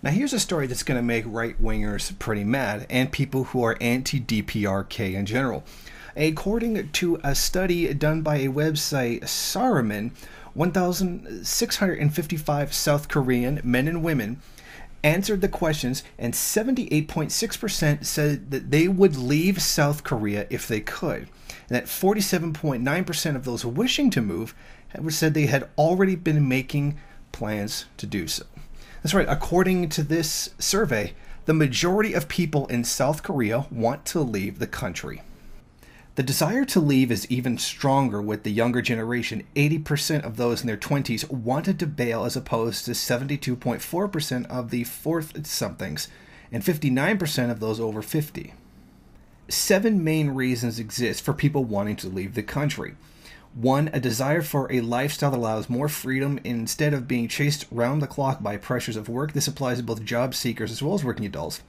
Now here's a story that's going to make right-wingers pretty mad, and people who are anti-DPRK in general. According to a study done by a website, Saruman, 1,655 South Korean men and women answered the questions, and 78.6% said that they would leave South Korea if they could. And that 47.9% of those wishing to move said they had already been making plans to do so. That's right, according to this survey, the majority of people in South Korea want to leave the country. The desire to leave is even stronger with the younger generation. 80% of those in their 20s wanted to bail, as opposed to 72.4% of the 40-somethings and 59% of those over 50. 7 main reasons exist for people wanting to leave the country. 1, a desire for a lifestyle that allows more freedom instead of being chased round the clock by pressures of work. This applies to both job seekers as well as working adults.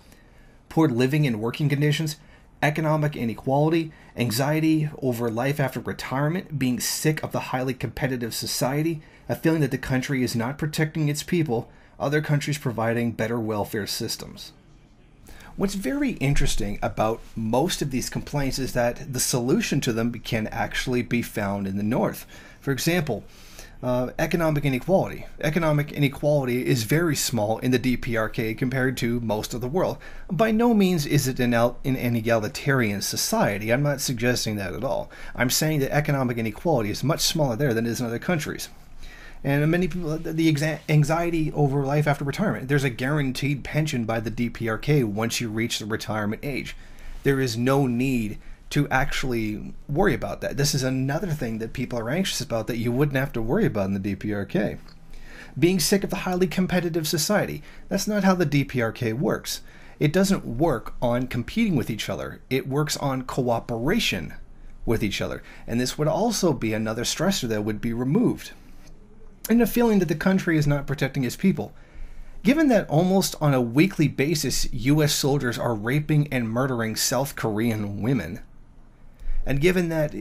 Poor living and working conditions, economic inequality, anxiety over life after retirement, being sick of the highly competitive society, a feeling that the country is not protecting its people, other countries providing better welfare systems. What's very interesting about most of these complaints is that the solution to them can actually be found in the North. For example, economic inequality. Economic inequality is very small in the DPRK compared to most of the world. By no means is it an egalitarian society. I'm not suggesting that at all. I'm saying that economic inequality is much smaller there than it is in other countries. And many people, the anxiety over life after retirement. There's a guaranteed pension by the DPRK once you reach the retirement age. There is no need to actually worry about that. This is another thing that people are anxious about that you wouldn't have to worry about in the DPRK. Being sick of the highly competitive society. That's not how the DPRK works. It doesn't work on competing with each other. It works on cooperation with each other. And this would also be another stressor that would be removed. And a feeling that the country is not protecting its people. Given that almost on a weekly basis, U.S. soldiers are raping and murdering South Korean women, and given that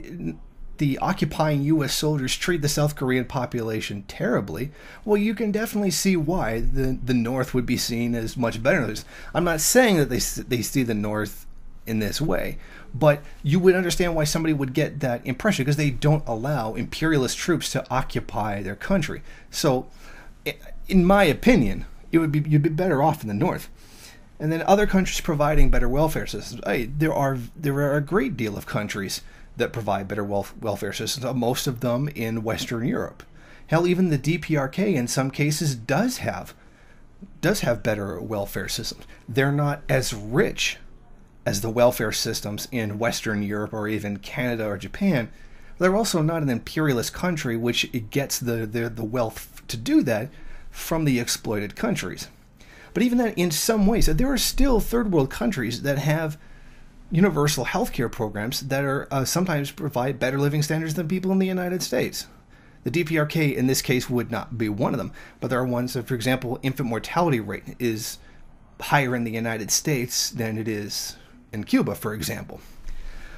the occupying U.S. soldiers treat the South Korean population terribly, well, you can definitely see why the North would be seen as much better than others. I'm not saying that they see the North in this way, but you would understand why somebody would get that impression, because they don't allow imperialist troops to occupy their country. So, in my opinion, you'd be better off in the North. And then other countries providing better welfare systems. There are a great deal of countries that provide better welfare systems, most of them in Western Europe. Hell, even the DPRK in some cases does have better welfare systems. They're not as rich as the welfare systems in Western Europe or even Canada or Japan. They're also not an imperialist country which gets the wealth to do that from the exploited countries. But even that, in some ways, there are still third world countries that have universal healthcare programs that are sometimes provide better living standards than people in the United States. The DPRK in this case would not be one of them, but there are ones that, for example, infant mortality rate is higher in the United States than it is in Cuba, for example.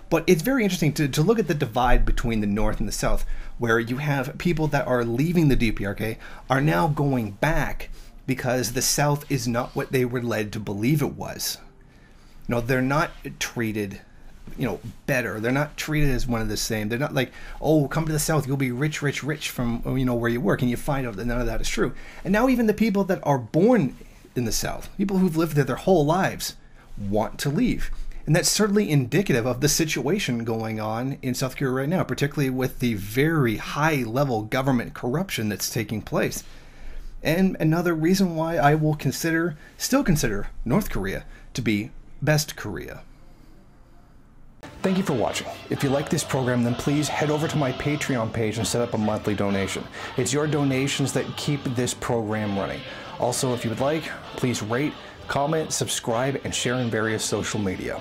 But it's very interesting to look at the divide between the North and the South, where you have people that are leaving the DPRK are now going back because the South is not what they were led to believe it was. They're not treated, better. They're not treated as one of the same. They're not like, oh, come to the South, you'll be rich, rich, rich from, where you work, and you find out that none of that is true. And now even the people that are born in the South, people who've lived there their whole lives, want to leave. And that's certainly indicative of the situation going on in South Korea right now, particularly with the very high-level government corruption that's taking place. And another reason why I will still consider North Korea to be best Korea. Thank you for watching. If you like this program, then please head over to my Patreon page and set up a monthly donation. It's your donations that keep this program running. Also, if you would like, please rate, comment, subscribe, and share in various social media.